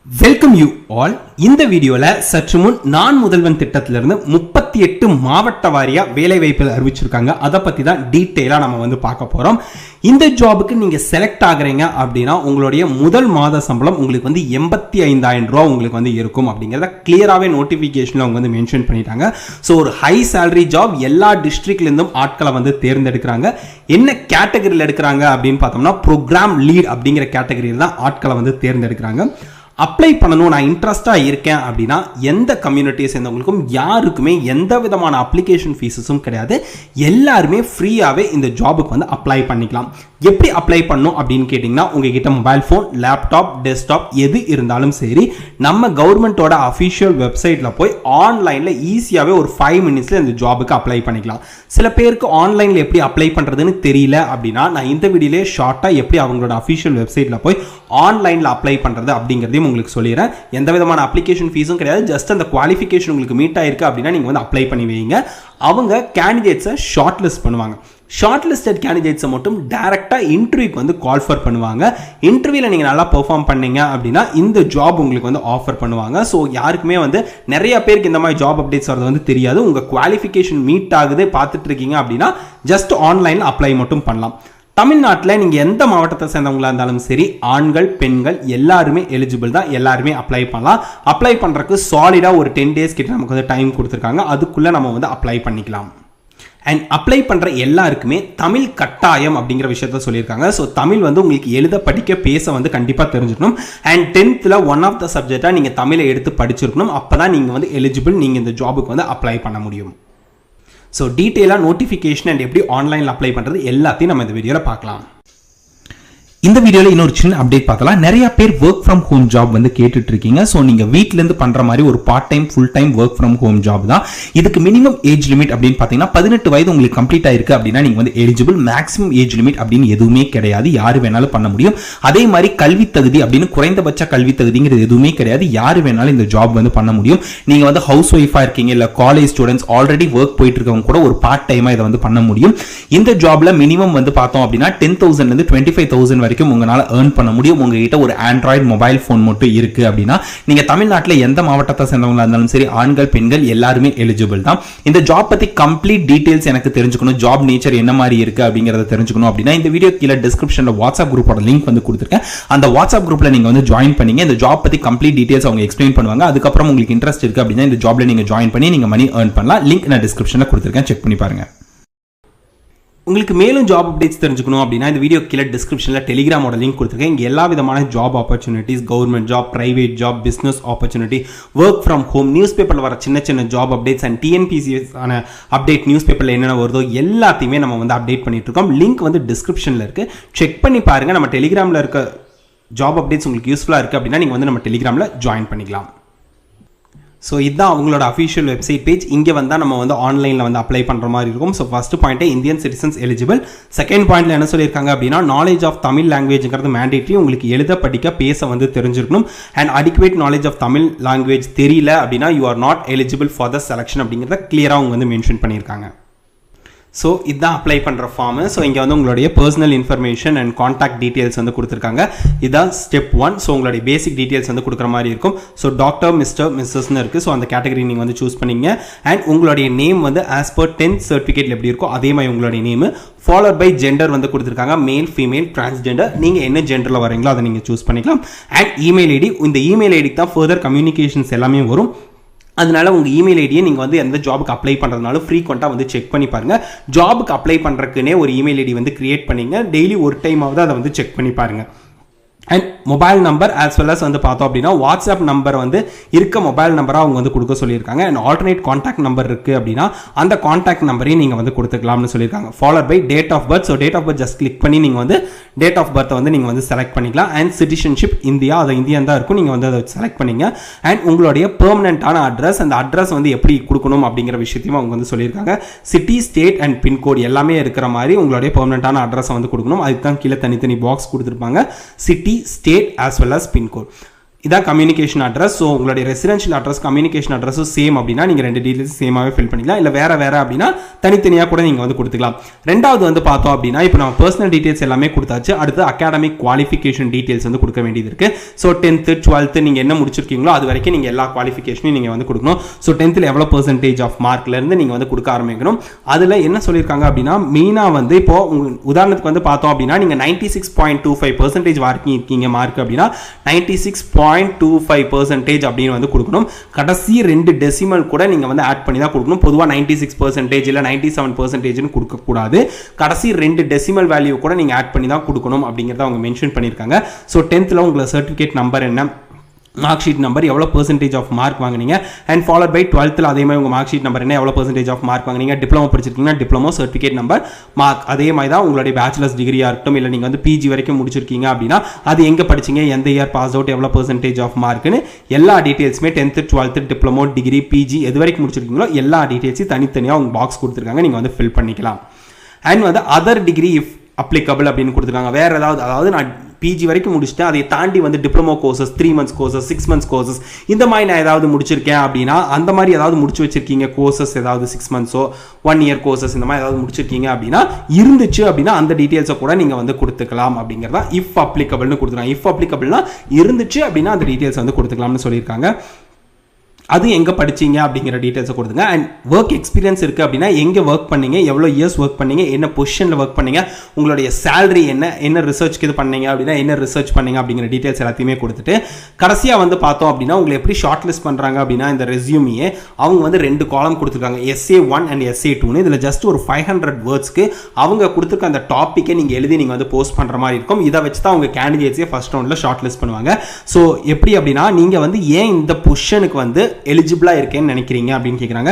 Welcome you all. இந்த வீடியோல சற்று முன் நான் முதல்வன் திட்டத்திலிருந்து 38 மாவட்ட வாரியா வேலை வாய்ப்புகள் அறிவிச்சிருக்காங்க. அதை பத்தி தான் டீட்டெயிலா நம்ம வந்து பார்க்க போறோம். இந்த ஜாபுக்கு நீங்க செலக்ட் ஆகுறீங்க அப்படின்னா உங்களுடைய முதல் மாத சம்பளம் உங்களுக்கு வந்து 85,000 ரூபாய் உங்களுக்கு வந்து இருக்கும் அப்படிங்கிறத கிளியராகவே நோட்டிஃபிகேஷன்ல அவங்க வந்து மென்ஷன் பண்ணிட்டாங்க. ஸோ ஒரு ஹை சேலரி ஜாப், எல்லா டிஸ்ட்ரிக்ட்ல இருந்தும் ஆட்களை வந்து தேர்ந்தெடுக்கிறாங்க. என்ன கேட்டகரியில் எடுக்கிறாங்க அப்படின்னு பார்த்தோம்னா ப்ரோக்ராம் லீட் அப்படிங்கிற கேட்டகரியில் தான் ஆட்களை வந்து தேர்ந்தெடுக்கிறாங்க. அப்ளை பண்ணணும், நான் இன்ட்ரெஸ்டாக இருக்கேன் அப்படின்னா எந்த கம்யூனிட்டியை சேர்ந்தவங்களுக்கும் யாருக்குமே எந்த விதமான அப்ளிகேஷன் ஃபீஸஸும் கிடையாது. எல்லாருமே ஃப்ரீயாகவே இந்த ஜாபுக்கு வந்து அப்ளை பண்ணிக்கலாம். எப்படி அப்ளை பண்ணணும் அப்படின்னு கேட்டிங்கன்னா, உங்ககிட்ட மொபைல் ஃபோன், லேப்டாப், டெஸ்க்டாப் எது இருந்தாலும் சரி, நம்ம கவர்மெண்ட்டோட அஃபிஷியல் வெப்சைட்டில் போய் ஆன்லைனில் ஈஸியாகவே ஒரு 5 மினிட்ஸில் இந்த ஜாபுக்கு அப்ளை பண்ணிக்கலாம். சில பேருக்கு ஆன்லைனில் எப்படி அப்ளை பண்ணுறதுன்னு தெரியல அப்படின்னா, நான் இந்த வீடியோலே ஷார்ட்டாக எப்படி அவங்களோட அஃபிஷியல் வெப்சைட்டில் போய் ஆன்லைனில் அப்ளை பண்ணுறது அப்படிங்கிறதையும் உங்களுக்கு சொல்லிடுறேன். எந்த விதமான அப்ளிகேஷன் ஃபீஸும் கிடையாது. ஜஸ்ட் அந்த குவாலிஃபிகேஷன் உங்களுக்கு மீட் ஆயிருக்கு அப்படின்னா நீங்கள் வந்து அப்ளை பண்ணி வைங்க. அவங்க கேண்டிடேட்ஸை ஷார்ட் லிஸ்ட் பண்ணுவாங்க. ஷார்ட் லிஸ்டட் கேண்டிடேட்ஸை மட்டும் டைரெக்டாக இன்டர்வியூக்கு வந்து கால் ஃபர் பண்ணுவாங்க. இன்டர்வியூவில் நீங்கள் நல்லா பெர்ஃபார்ம் பண்ணீங்க அப்படின்னா இந்த ஜாப் உங்களுக்கு வந்து ஆஃபர் பண்ணுவாங்க. ஸோ யாருக்குமே வந்து நிறைய பேருக்கு இந்த மாதிரி ஜாப் அப்டேட்ஸ் வரது வந்து தெரியாது. உங்கள் குவாலிஃபிகேஷன் மீட் ஆகுது பார்த்துட்டு இருக்கீங்க அப்படின்னா ஜஸ்ட் ஆன்லைனில் அப்ளை மட்டும் பண்ணலாம். தமிழ்நாட்டில் நீங்கள் எந்த மாவட்டத்தை சேர்ந்தவங்களா இருந்தாலும் சரி, ஆண்கள் பெண்கள் எல்லாருமே எலிஜிபிள் தான். எல்லாருமே அப்ளை பண்ணலாம். அப்ளை பண்ணுறதுக்கு சாலிடாக ஒரு 10 days கிட்ட நமக்கு வந்து டைம் கொடுத்துருக்காங்க. அதுக்குள்ளே நம்ம வந்து அப்ளை பண்ணிக்கலாம். அண்ட் அப்ளை பண்ணுற எல்லாருக்குமே தமிழ் கட்டாயம் அப்படிங்கிற விஷயத்த சொல்லியிருக்காங்க. ஸோ தமிழ் வந்து உங்களுக்கு எழுத படிக்க பேச வந்து கண்டிப்பாக தெரிஞ்சுக்கணும். And 10th one of the சப்ஜெக்டாக நீங்கள் தமிழை எடுத்து படிச்சிருக்கணும். அப்போ தான் நீங்கள் வந்து எலிஜிபிள், நீங்கள் இந்த ஜாபுக்கு வந்து அப்ளை பண்ண முடியும். ஸோ டீட்டெயிலாக நோட்டிஃபிகேஷன் அண்ட் எப்படி ஆன்லைனில் அப்ளை பண்ணுறது எல்லாத்தையும் நம்ம இந்த வீடியோவில் பார்க்கலாம். இந்த வீடியோல இன்னொரு சின்ன அப்டேட் பார்த்தலாம். நிறைய பேர் ஒர்க் ஃப்ரம் ஹோம் ஜாப் வந்து கேட்டுட்டு இருக்கீங்க. ஸோ நீங்க வீட்ல இருந்து பண்ற மாதிரி ஒரு part time full time work from home job தான். இதுக்கு மினிமம் ஏஜ் லிமிட் அப்படின்னு பார்த்தீங்கன்னா 18 வயது உங்களுக்கு கம்ப்ளீட் ஆயிருக்கு அப்படின்னா நீங்க வந்து எலிஜிபிள். மேக்ஸிமம் ஏஜ் லிமிட் அப்படின்னு எதுவுமே கிடையாது. யாரு வேணாலும் பண்ண முடியும். அதே மாதிரி கல்வி தகுதி அப்படின்னு குறைந்தபட்ச கல்வி தகுதிங்கிறது எதுவுமே கிடையாது. யாரு வேணாலும் இந்த ஜாப் வந்து பண்ண முடியும். நீங்க வந்து ஹவுஸ் ஒய்ஃபா இருக்கீங்க, இல்ல காலேஜ் ஸ்டூடெண்ட்ஸ், ஆல்ரெடி ஒர்க் போயிட்டு இருக்கவங்க கூட ஒரு பார்ட் டைமா இதை வந்து பண்ண முடியும். இந்த ஜாப்ல மினிமம் வந்து பார்த்தோம் அப்படின்னா 10,000 இருந்து 25,000 வரைக்கும் உங்களால earn பண்ண முடியும். உங்ககிட்ட ஒரு ஆண்ட்ராய்டு மொபைல் போன் மட்டும் இருக்கு அப்படின்னா நீங்க தமிழ்நாட்டில் எந்த மாவட்டத்தை சேர்ந்தவங்களா இருந்தாலும் சரி, ஆண்கள் பெண்கள் எல்லாருமே எலிஜிபிள் தான். இந்த ஜாப் பத்தி கம்ப்ளீட் டீடைல்ஸ் எனக்கு தெரிஞ்சுக்கணும், ஜாப் நேச்சர் என்ன மாதிரி இருக்கு அப்படிங்கறத தெரிஞ்சுக்கணும் அப்படின்னா இந்த வீடியோ கீழே டிஸ்கிரிப்ஷன்ல வாட்ஸ்அப் குரூப்போட லிங்க் வந்து கொடுத்துருக்கேன். அந்த வாட்ஸ்அப் குரூப்ல நீங்க வந்து ஜாயின் பண்ணீங்க. இந்த ஜாப் பத்தி கம்ப்ளீட் டீடைல்ஸ் அவங்க எக்ஸ்பிளைன் பண்ணுவாங்க. அதுக்கப்புறம் உங்களுக்கு இன்ட்ரெஸ்ட் இருக்கு அப்படின்னா இந்த ஜாப்ல நீங்க ஜாயின் பண்ணி நீங்க மணி earn பண்ணலாம். லிங்க் நான் டிஸ்கிரிப்ஷன்ல கொடுத்துருக்கேன், செக் பண்ணி பாருங்க. உங்களுக்கு மேலும் ஜாப் அப்டேட்ஸ் தெரிஞ்சுக்கணும் அப்படின்னா இந்த வீடியோ கீழே டிஸ்கிரிப்ஷனில் டெலிகிராமோட லிங்க் கொடுத்துருக்கேன். இங்கே எல்லா விதமான job opportunities, government job, private job, business opportunity, work from home, news பேப்பரில் வர சின்ன சின்ன ஜாப் அப்டேட்ஸ் அண்ட் டிஎன்பிசிஎஸ் ஆன அப்டேட் நியூஸ் பேப்பரில் என்னென்ன வருதோ எல்லாத்தையுமே நம்ம வந்து அப்டேட் பண்ணிட்டு இருக்கோம். லிங்க் வந்து டிஸ்கிரிப்ஷனில் இருக்குது, செக் பண்ணி பாருங்கள். நம்ம டெலிகிராமில் இருக்க ஜாப் அப்டேட்ஸ் உங்களுக்கு யூஸ்ஃபுல்லாக இருக்குது அப்படின்னா நீங்கள் வந்து நம்ம டெலிகிராமில் ஜாயின் பண்ணிக்கலாம். ஸோ இதுதான் அவங்களோட அஃபிஷியல் வெப்சைட் பேஜ். இங்கே வந்தால் நம்ம வந்து ஆன்லைனில் வந்து அப்ளை பண்ணுற மாதிரி இருக்கும். ஸோ ஃபர்ஸ்ட் பாயிண்ட்டே இந்தியன் சிட்டிசன்ஸ் எலிஜிபிள். செகண்ட் பாயிண்ட்ல என்ன சொல்லியிருக்காங்க அப்படின்னா நாலேஜ் ஆஃப் தமிழ் லாங்குவேஜ்ங்கிறது மேண்டேட்ரி. உங்களுக்கு எழுத படிக்க பேச வந்து தெரிஞ்சிருக்கணும். And adequate knowledge of Tamil language தெரியல அப்படின்னா you are not eligible for the selection அப்படிங்கிறத கிளியராக அவங்க வந்து மென்ஷன் பண்ணியிருக்காங்க. ஸோ இதுதான் அப்ளை பண்ணுற ஃபார்மு. ஸோ இங்கே வந்து உங்களுடைய personal information and contact details வந்து கொடுத்துருக்காங்க. இதுதான் ஸ்டெப் 1. ஸோ உங்களுடைய பேசிக் டீட்டெயில்ஸ் வந்து கொடுக்குற மாதிரி இருக்கும். ஸோ டாக்டர், மிஸ்டர், மிஸ்ஸஸ்ன்னு இருக்குது. ஸோ அந்த கேட்டகரி நீங்கள் வந்து சூஸ் பண்ணிங்க. அண்ட் உங்களுடைய நேம் வந்து ஆஸ் பர் 10th சர்டிஃபிகேட்டில் எப்படி இருக்கோ அதே மாதிரி உங்களுடைய நேமு ஃபாலோட் பை ஜெண்டர் வந்து கொடுத்துருக்காங்க. மேல், ஃபீமேல், டிரான்ஸ்ஜெண்டர். நீங்கள் என்ன ஜெண்டரில் வரீங்களோ அதை நீங்கள் சூஸ் பண்ணிக்கலாம். And email ID. இந்த இமெயில் ஐடிக்கு தான் ஃபர்தர் கம்யூனிகேஷன்ஸ் எல்லாமே வரும். அதனால உங்கள் இமெயில் ஐடியை நீங்கள் வந்து எந்த ஜாபுக்கு அப்ளை பண்ணுறதுனாலும் ஃப்ரீக்வெண்ட்டாக வந்து செக் பண்ணி பாருங்கள். ஜாபுக்கு அப்ளை பண்ணுறதுக்குன்னே ஒரு இமெயில் ஐடி வந்து கிரியேட் பண்ணிங்க. டெய்லி ஒரு டைமாவது அதை வந்து செக் பண்ணி பாருங்கள். And mobile number as well as வந்து பார்த்தோம் அப்படின்னா வாட்ஸ்அப் நம்பர் வந்து இருக்க மொபைல் நம்பராக அவங்க வந்து கொடுக்க சொல்லியிருக்காங்க. அண்ட் ஆல்டர்னேட் கான்டாக்ட் நம்பர் இருக்குது அப்படின்னா அந்த கான்டாக்ட் நம்பரையும் நீங்கள் வந்து கொடுத்துக்கலாம்னு சொல்லியிருக்காங்க. Followed by date of birth. So date of birth just click பண்ணி நீங்கள் வந்து டேட் ஆஃப் பர்த்தை வந்து நீங்கள் வந்து செலக்ட் பண்ணிக்கலாம். அண்ட் சிட்டிசன்ஷிப் இந்தியா, அது இந்தியன் தான் இருக்கும். நீங்கள் வந்து அதை செலக்ட் பண்ணிங்க. அண்ட் உங்களுடைய பெர்மனெண்ட்டான அட்ரஸ், அந்த அட்ரஸ் வந்து எப்படி கொடுக்கணும் அப்படிங்கிற விஷயத்தையும் அவங்க வந்து சொல்லியிருக்காங்க. சிட்டி, ஸ்டேட் அண்ட் பின்கோட் எல்லாமே இருக்கிற மாதிரி உங்களுடைய பெர்மனெண்ட்டான அட்ரஸை வந்து கொடுக்கணும். அதுக்கு தான் கீழே தனித்தனி பாக்ஸ் கொடுத்துருப்பாங்க. City, state as well as pincode. இதான் கம்யூனிகேஷன் அட்ரஸ். ஸோ உங்களுடைய ரெசிடென்ஷியல் அட்ரஸ் கம்யூனிகேஷன் அட்ரஸும் சேம் அப்படின்னா நீங்கள் ரெண்டு டீட்டெயில்ஸ் சேமாகவே ஃபில் பண்ணிக்கலாம். இல்லை வேறு அப்படின்னா தனித்தனியாக கூட நீங்கள் வந்து கொடுத்துக்கலாம். ரெண்டாவது வந்து பார்த்தோம் அப்படின்னா இப்போ நம்ம பர்சனல் டீட்டெயில்ஸ் எல்லாமே கொடுத்தாச்சு. அடுத்து அகாடமிக் குவாலிஃபிகேஷன் டீட்டெயில்ஸ் வந்து கொடுக்க வேண்டியது இருக்குது. ஸோ 10th 12th நீங்கள் என்ன முடிச்சிருக்கீங்களோ அது வரைக்கும் நீங்கள் எல்லா குவாலிஃபிகேஷனையும் நீங்கள் வந்து கொடுக்கணும். ஸோ 10th எவ்வளோ % ஆஃப் மார்க்லேருந்து நீங்கள் வந்து கொடுக்க ஆரம்பிக்கணும். அதில் என்ன சொல்லியிருக்காங்க அப்படின்னா மெயினாக வந்து இப்போ உதாரணத்துக்கு வந்து பார்த்தோம் அப்படின்னா நீங்கள் 96.25% வாங்கியிருக்கீங்க மார்க் அப்படின்னா 96.25% அப்படின்னு வந்து கொடுக்கணும். கடைசி 2 டெசிமல் கூட நீங்க வந்து ஆட் பண்ணி தான் கொடுக்கணும். பொதுவா 96% இல்ல 97% கொடுக்க கூடாது. கடைசி 2 டெசிமல் வேல்யூ கூட நீங்க ஆட் பண்ணி தான் கொடுக்கணும் அப்படிங்கறத அவங்க மென்ஷன் பண்ணிருக்காங்க. சோ 10th உங்க சர்டிபிகேட் நம்பர் என்ன, மார்க் ஷீட் நம்பர் எவ்வளோ % ஆஃப் மார்க் வாங்கினீங்க, அண்ட் ஃபாலோட் பை 12th அதே மாதிரி உங்கள் மார்க் ஷீட் நம்பர் என்ன, எவ்வளோ % ஆஃப் மார்க் வாங்கினீங்க, டிப்ளமோ படிச்சிருக்கீங்கன்னா டிப்ளமோ சர்டிஃபிகேட் நம்பர் மார்க் அதே மாதிரி தான் உங்களுடைய பேச்சுலர்ஸ் டிகிரியாக இருக்கட்டும் இல்லை நீங்கள் வந்து பிஜி வரைக்கும் முடிச்சிருக்கீங்க அப்படின்னா அது எங்கே படிச்சிங்க, எந்த இயர் பாஸ் அவுட், எவ்வளோ % ஆஃப் மார்க்னு எல்லா டீட்டெயில்ஸுமே 10th 12th diploma degree PG எது வரைக்கும் முடிச்சிருக்கீங்களோ எல்லா டீட்டெயில்ஸையும் தனித்தனியாக உங்கள் பாக்ஸ் கொடுத்துருக்காங்க, நீங்கள் வந்து ஃபில் பண்ணிக்கலாம். அண்ட் வந்து அதர் டிகிரி இஃப் அப்ளிகபிள் அப்படின்னு கொடுத்துருக்காங்க. வேறு ஏதாவது, அதாவது நான் பிஜி வரைக்கும் முடிச்சுட்டேன், அதை தாண்டி வந்து diploma courses 3 months courses 6 months courses இந்த மாதிரி நான் ஏதாவது முடிச்சிருக்கேன் அப்படின்னா அந்த மாதிரி ஏதாவது முடிச்சு வச்சிருக்கீங்க கோர்சஸ் ஏதாவது 6 months 1 year கோர்சஸ் இந்த மாதிரி ஏதாவது முடிச்சிருக்கீங்க அப்படின்னா இருந்துச்சு அப்படின்னா அந்த டீட்டெயில்ஸை கூட நீங்கள் வந்து கொடுத்துக்கலாம் அப்படிங்கிறதா இஃப் அப்ளிகபிள்னு கொடுத்துருக்காங்க. இஃப் அப்ளிகபிள்னா இருந்துச்சு அப்படின்னா அந்த டீட்டெயில்ஸ் வந்து கொடுத்துக்கலாம்னு சொல்லியிருக்காங்க. அது எங்கே படிச்சீங்க அப்படிங்கிற டீட்டெயில்ஸை கொடுத்துங்க. அண்ட் ஒர்க் எக்ஸ்பீரியன்ஸ் இருக்குது அப்படின்னா எங்கே ஒர்க் பண்ணீங்க, எவ்வளோ இயர்ஸ் ஒர்க் பண்ணீங்க, என்ன பொசிஷனில் ஒர்க் பண்ணீங்க, உங்களுடைய சேலரி என்ன ரிசர்ச்க்கு இது பண்ணீங்க அப்படின்னா என்ன ரிசர்ச் பண்ணீங்க அப்படிங்கிற டீட்டெயில்ஸ் எல்லாத்தையுமே கொடுத்துட்டு கடைசியாக வந்து பார்த்தோம் அப்படின்னா உங்களை எப்படி ஷார்ட் லிஸ்ட் பண்ணுறாங்க அப்படின்னா இந்த ரெஸ்யூமியே அவங்க வந்து 2 காலம் கொடுத்துருக்காங்க, SA1 அண்ட் SA2ன்னு. இதில் ஜஸ்ட் ஒரு 500 வேர்ட்ஸ்க்கு அவங்க கொடுத்துருக்க அந்த டாப்பிக்கை நீங்கள் எழுதி நீங்கள் வந்து போஸ்ட் பண்ணுற மாதிரி இருக்கும். இதை வச்சு தான் அவங்க கேண்டிடேட்ஸே ஃபர்ஸ்ட் ரவுண்டில் ஷார்ட் லிஸ்ட் பண்ணுவாங்க. ஸோ எப்படி அப்படின்னா நீங்கள் வந்து ஏன் இந்த பொசிஷனுக்கு வந்து எலிஜிபிளா இருக்கேன்னு நினைக்கிறீங்க அப்படின்னு கேட்குறாங்க.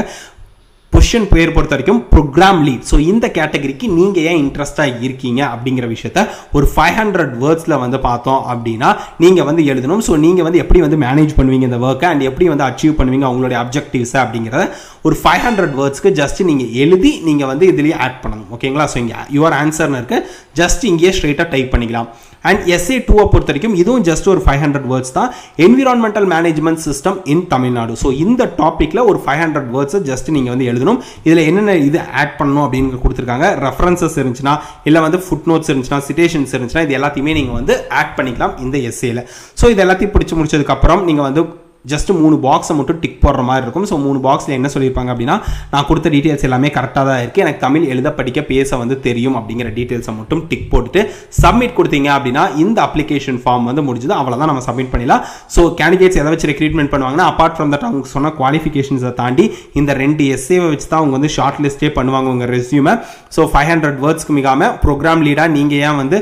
பொசிஷன் பேர் பொறுத்த வரைக்கும் ப்ரோக்ராம் லீட். ஸோ இந்த கேட்டகரிக்கு நீங்க ஏன் இன்ட்ரெஸ்டாக இருக்கீங்க அப்படிங்கிற விஷயத்த ஒரு 500 வேர்ட்ஸ்ல வந்து பார்த்தோம் அப்படின்னா நீங்க வந்து எழுதணும். ஸோ நீங்க வந்து எப்படி வந்து மேனேஜ் பண்ணுவீங்க இந்த ஒர்க்கை அண்ட் எப்படி வந்து அச்சீவ் பண்ணுவீங்க அவங்களுடைய அப்ஜெக்டிவ்ஸ் அப்படிங்கிறத ஒரு 500 வேர்ட்ஸ்க்கு ஜஸ்ட் நீங்க எழுதி நீங்க வந்து இதுலயே ஆட் பண்ணணும். ஓகேங்களா? ஸோ இங்கே யுவர் ஆன்சர்னு இருக்கு, ஜஸ்ட் இங்கேயே ஸ்ட்ரெயிட்டாக டைப் பண்ணிக்கலாம். அண்ட் SA2 பொறுத்த வரைக்கும் இதுவும் ஜஸ்ட் ஒரு 500 வேர்ட்ஸ் தான், என்விரான்மெண்டல் மேனேஜ்மெண்ட் சிஸ்டம் இன் தமிழ்நாடு. ஸோ இந்த டாப்பிக்ல ஒரு 500 வேர்ட்ஸ் ஜஸ்ட் நீங்க வந்து எழுதணும். இதுல என்னென்ன இது ஆட் பண்ணணும் அப்படின்னு கொடுத்துருக்காங்க. ரெஃபரன்சஸ் இருந்துச்சுன்னா இல்லை வந்து ஃபுட் நோட்ஸ் இருந்துச்சுன்னா சிட்டேஷன்ஸ் இருந்துச்சுன்னா இது எல்லாத்தையுமே நீங்க வந்து ஆட் பண்ணிக்கலாம் இந்த எஸ்ஏல. ஸோ இது எல்லாத்தையும் பிடிச்சி முடிச்சதுக்கு அப்புறம் நீங்க வந்து ஜஸ்ட் 3 பாக்ஸை மட்டும் டிக் போடுற மாதிரி இருக்கும். ஸோ 3 பாக்ஸில் என்ன சொல்லியிருப்பாங்க அப்படின்னா நான் கொடுத்த டீட்டெயில்ஸ் எல்லாமே கரெக்டாக தான் இருக்குது, எனக்கு தமிழ் எழுத படிக்க பேச வந்து தெரியும் அப்படிங்கிற டீட்டெயில்ஸை மட்டும் டிக் போட்டுட்டு சப்மிட் கொடுத்தீங்க அப்படின்னா இந்த அப்ளிகேஷன் ஃபார்ம் வந்து முடிஞ்சது. அவ்வளோதான், நம்ம சப்மிட் பண்ணிடலாம். ஸோ கேண்டிடேட்ஸ் எதை வச்சு ரெக்ரூட்மெண்ட் பண்ணுவாங்கன்னா அப்பார்ட் ஃப்ரம் தட் அவங்க சொன்ன குவாலிஃபிகேஷன்ஸை தாண்டி இந்த 2 எஸ்ஏவை வச்சு தான் அவங்க வந்து ஷார்ட் லிஸ்ட்டே பண்ணுவாங்க உங்கள் ரெஸ்யூமை. ஸோ 500 வேர்ட்ஸ்க்கு மிகாமல் ப்ரோக்ராம் லீடாக நீங்கள் ஏன் வந்து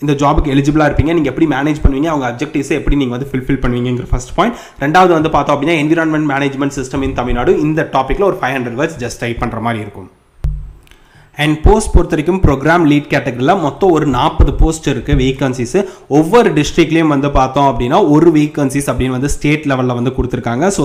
இந்த ஜாபுக்கு எலிஜிபிளாக இருப்பீங்க, நீங்கள் எப்படி மேனேஜ் பண்ணுவீங்க, அவங்க அப்ஜெக்டிவ்ஸை எப்படி நீங்கள் வந்து ஃபில்ஃபில் பண்ணுவீங்கிற ஃபர்ஸ்ட் பாயிண்ட். ரெண்டாவது வந்து பார்த்தோம் அப்படின்னா என்விரான்மெண்ட் மேனேஜ்மெண்ட் சிஸ்டம் இன் தமிழ்நாடு, இந்த டாப்பிக்கில் ஒரு 500 வேர்ட்ஸ் ஜஸ்ட் டைப் பண்ணுற மாதிரி இருக்கும். அண்ட் போஸ்ட் பொறுத்த வரைக்கும் ப்ரோக்ராம் லீட் கேட்டகரியில் மொத்தம் ஒரு 40 போஸ்ட் இருக்குது வேகன்சிஸ். ஒவ்வொரு டிஸ்ட்ரிக்ட்லேயும் வந்து பார்த்தோம் அப்படின்னா ஒரு வேகன்சிஸ் அப்படின்னு வந்து ஸ்டேட் லெவலில் வந்து கொடுத்துருக்காங்க. ஸோ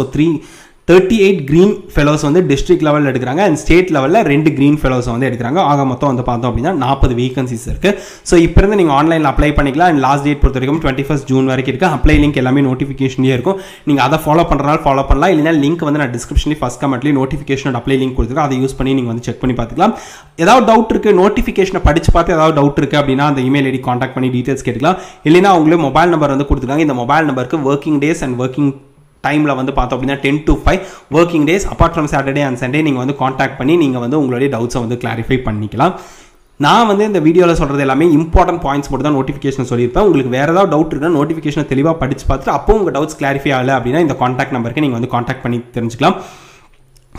38 கிரீன் ஃபெலோஸ் வந்து டிஸ்ட்ரிக்ட் லெவலில் எடுக்கிறாங்க அண்ட் ஸ்டேட் லெவலில் 2 கிரீன் ஃபெலோஸ் வந்து எடுக்கிறாங்க. ஆக மொத்தம் வந்து பார்த்தோம் அப்படின்னா 40 வேகன்சிஸ் இருக்குது. ஸோ இப்போ இருந்து நீங்கள் ஆன்லைனில் அப்ளை பண்ணிக்கலாம். அண்ட் லாஸ்ட் டேட் பொறுத்த வரைக்கும் 21st June வரைக்கும் இருக்குது. அப்ளை லிங்க் எல்லாமே நோட்டிஃபிகேஷன்லேயே இருக்கும். நீங்கள் அதை ஃபாலோ பண்ணுறனால ஃபாலோ பண்ணலாம், இல்லைனா லிங்க் வந்து நான் டிஸ்கிரிப்ஷன்லேயே ஃபர்ஸ்ட் கமெண்ட்லேயே நோட்டிஃபிகேஷன் அப்ளை லிங்க் கொடுத்துருக்கேன், அதை யூஸ் பண்ணி நீங்கள் வந்து செக் பண்ணி பார்த்துக்கலாம். ஏதாவது டவுட் இருக்குது, நோட்டிஃபிகேஷனை படித்து பார்த்து ஏதாவது டவுட் இருக்குது அப்படின்னா அந்த இமெயில் ஐடி கான்டாக்ட் பண்ணி டீட்டெயில்ஸ் கேட்டுக்கலாம். இல்லைனா அவங்களே மொபைல் நம்பர் வந்து கொடுத்துருக்காங்க. இந்த மொபைல் நம்பருக்கு ஒர்க்கிங் டேஸ் அண்ட் ஒர்க்கிங் டைமில் வந்து பார்த்தோம் அப்படின்னா 10 to 5 working days apart from Saturday and Sunday நீங்கள் வந்து காண்டாக்ட் பண்ணி நீங்கள் வந்து உங்களுடைய டவுட்ஸை வந்து கிளாரிஃபை பண்ணிக்கலாம். நான் வந்து இந்த வீடியோவில் சொல்கிறது எல்லாமே இம்பார்ட்டன்ட் பாயிண்ட்ஸ் மட்டும் தான் நோட்டிஃபிகேஷன் சொல்லியிருப்பேன். உங்களுக்கு வேறு ஏதாவது டவுட் இருக்குன்னா நோட்டிஃபிகேஷனை தெளிவாக படித்து பார்த்துட்டு அப்போ உங்கள் டவுட்ஸ் கிளாரிஃபை ஆகலை அப்படின்னா இந்த காண்டாக்ட் நம்பருக்கு நீங்கள் வந்து காண்டாக்ட் பண்ணி தெரிஞ்சுக்கலாம்.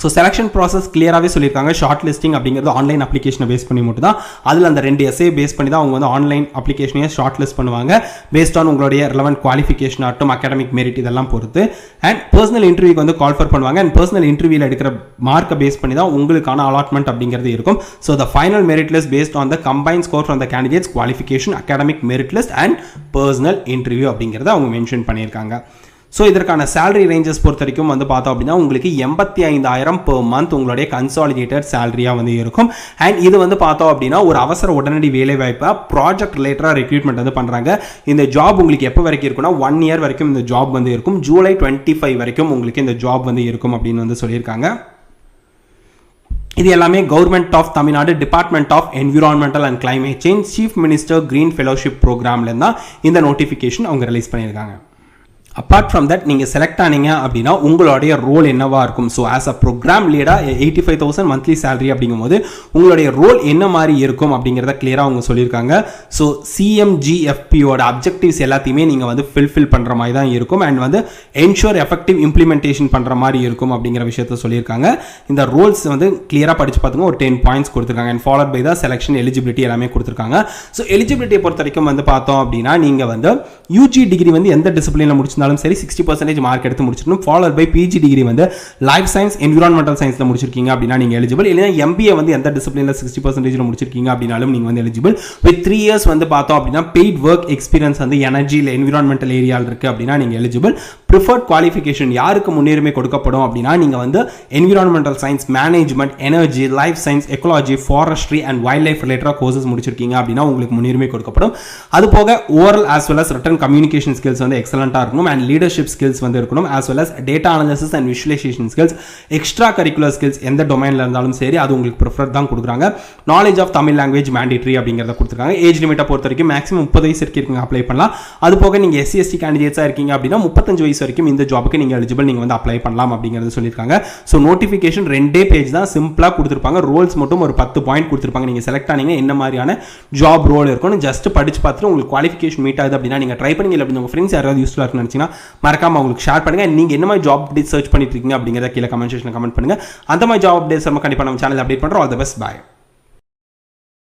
ஸோ செலக்ஷன் ப்ராசஸ் கிளியராகவே சொல்லியிருக்காங்க. ஷார்ட் லிஸ்டிங் அப்படிங்கிறது ஆன்லைன் அப்ளிகேஷனை பேஸ் பண்ணி மட்டும் தான். அதில் அந்த 2 எஸ்ஏ பேஸ் பண்ணி தான் அவங்க வந்து ஆன்லைன் அப்ளிகேஷனையே ஷார்ட் லிஸ்ட் பண்ணுவாங்க பேஸ்ட் ஆன் உங்களுடைய ரெலவெண்ட் குவாலிஃபிகேஷன் ஆகட்டும் அகாடமிக் மெரிட் இதெல்லாம் பொறுத்து. அண்ட் பர்சனல் இன்டர்வியூக்கு வந்து கால் ஃபர் பண்ணுவாங்க. அண்ட் பர்சனல் இன்டர்வியூவில் எடுக்கிற மார்க்கை பேஸ் பண்ணி தான் உங்களுக்கான அலாட்மெண்ட் அப்படிங்கிறது இருக்கும். So the final merit list based on the combine score from the candidates qualification academic merit list and personal interview அப்படிங்கிறத அவங்க மென்ஷன் பண்ணியிருக்காங்க. ஸோ இதற்கான சேலரி ரேஞ்சஸ் பொறுத்த வரைக்கும் வந்து பார்த்தோம் அப்படின்னா உங்களுக்கு 85,000 per month உங்களுடைய கன்சாலிடேட்டட் சேலரியாக வந்து இருக்கும். அண்ட் இது வந்து பார்த்தோம் அப்படின்னா ஒரு அவசர உடனடி வேலை வாய்ப்பாக ப்ராஜெக்ட் ரிலேட்டடாக ரெக்ரூட்மெண்ட் வந்து பண்ணுறாங்க. இந்த ஜாப் உங்களுக்கு எப்போ வரைக்கும் இருக்குன்னா 1 year வரைக்கும் இந்த ஜாப் வந்து இருக்கும். July 25 வரைக்கும் உங்களுக்கு இந்த ஜாப் வந்து இருக்கும் அப்படின்னு வந்து சொல்லியிருக்காங்க. இது எல்லாமே government of Tamil Nadu department of environmental and climate change chief minister green fellowship ப்ரோக்ராம்லேருந்து தான் இந்த நோட்டிஃபிகேஷன் அவங்க ரிலீஸ் பண்ணியிருக்காங்க. அப்பார்ட் ஃப்ரம் தட் நீங்கள் செலக்ட் ஆனீங்க அப்படின்னா உங்களுடைய ரோல் என்னவா இருக்கும்? So as a program leader 85,000 monthly salary அப்படிங்கும்போது உங்களுடைய ரோல் என்ன மாதிரி இருக்கும் அப்படிங்கிறத கிளியராக அவங்க சொல்லியிருக்காங்க. ஸோ CMGFPயோட அப்ஜெக்டிவ்ஸ் எல்லாத்தையுமே நீங்கள் வந்து ஃபில் பண்ணுற மாதிரி தான் இருக்கும் அண்ட் வந்து என்ஷூர் எஃபெக்டிவ் இம்ப்ளிமெண்டேஷன் பண்ணுற மாதிரி இருக்கும் அப்படிங்கிற விஷயத்த சொல்லியிருக்காங்க. இந்த ரோல்ஸ் வந்து கிளியராக படித்து பார்த்துங்க. ஒரு 10 points கொடுத்துருக்காங்க அண்ட் ஃபாலோட் பை தான் செலெக்ஷன் எலிஜிபிலிட்டி எல்லாமே கொடுத்துருக்காங்க. ஸோ எலிஜிபிலிட்டியை பொறுத்த வரைக்கும் வந்து பார்த்தோம் அப்படின்னா நீங்கள் வந்து UG டிகிரி வந்து எந்த டிசிப்ளினில் முடிச்சு சரி 60% மார்க் எடுத்து முடிச்சிடணும். ஃபாலோட் பை PG டிகிரி வந்து லைஃப் சயின்ஸ் என்விரான்மெண்டல் சயின்ஸ்ல முடிச்சிருக்கீங்க அப்படின்னா நீங்க எலிஜிபிள். இல்லைனா MBA வந்து எந்த டிசிப்ளின்ல 60% முடிச்சிருக்கீங்க அப்படினாலும் நீங்க வந்து எலிஜிபிள். வித் 3 years வந்து பார்த்தோம் அப்படின்னா பெய்ட் ஒர்க் எக்ஸ்பீரியன்ஸ் வந்து எனர்ஜி இல்ல என்விரான்மெண்டல் ஏரியால இருக்கு அப்படின்னா நீங்க எலிஜிபிள். ப்ரிஃபர்ட் குவாலிஃபிகேஷன் யாருக்கு முன்னுரிமை கொடுக்கப்படும் அப்படின்னா நீங்க வந்து environmental science, management, energy, life science, ecology, forestry and wild life related courses முடிச்சிருக்கீங்க அப்படின்னா உங்களுக்கு முன்னுரிமை கொடுக்கப்படும். அது போக oral as well as written communication skills வந்து எக்ஸலண்டா இருக்கணும் அண்ட் லீடர்ஷிப் ஸ்கில்ஸ் வந்து இருக்கணும் as well as data analysis and visualisation skills, extra curricular skills எந்த டொமைன்ல இருந்தாலும் சரி அது உங்களுக்கு ப்ரிஃபர் தான் கொடுக்குறாங்க. Knowledge of Tamil language mandatory அப்படிங்கிறத கொடுத்துருக்காங்க. ஏஜ் லிமிட்டை பொறுத்த வரைக்கும் மேக்ஸிமம் 30 வயசு இருக்கீங்க அப்ளை பண்ணலாம். அது போக நீங்க SC ST கேண்டிடேட்ஸா இருக்கீங்க அப்படின்னா 35 வயசு வரைக்கும் இந்த ஜாபுக்கு நீங்க எலிஜிபிள், நீங்க வந்து அப்ளை பண்ணலாம் அப்படிங்கிறது சொல்லியிருக்காங்க. ஸோ நோட்டிஃபிகேஷன் 2 பேஜ் தான் சிம்பிளா கொடுத்துருப்பாங்க. ரோல்ஸ் மட்டும் ஒரு 10 பாயிண்ட் கொடுத்துருப்பாங்க. நீங்க செலக்ட் ஆனீங்க என்ன மாதிரியான ஜாப் ரோல் இருக்கும் ஜஸ்ட் படிச்சு பார்த்துட்டு உங்களுக்கு குவாலிஃபிகேஷன் மீட் ஆகுது அப்படின்னா நீங்க ட்ரை பண்ணீங்க. இல்லை உங்க ஃப்ரெண்ட்ஸ் யாராவது யூஸ்ஃபுல்லா இருக்குன்னு நினைச்சீங்கன்னா மறக்காம உங்களுக்கு ஷேர் பண்ணுங்க. நீங்க என்ன மாதிரி ஜாப் அப்டேட் சர்ச் பண்ணிட்டு இருக்கீங்க அப்படிங்கறத கீழே கமெண்ட் செக்ஷன்ல கமெண்ட் பண்ணுங்க. அந்த மாதிரி ஜாப் அப்டேட்ஸ் நம்ம கண்டிப்பா நம்ம சேனல் அப்டேட் பண்றோம். All the best, by.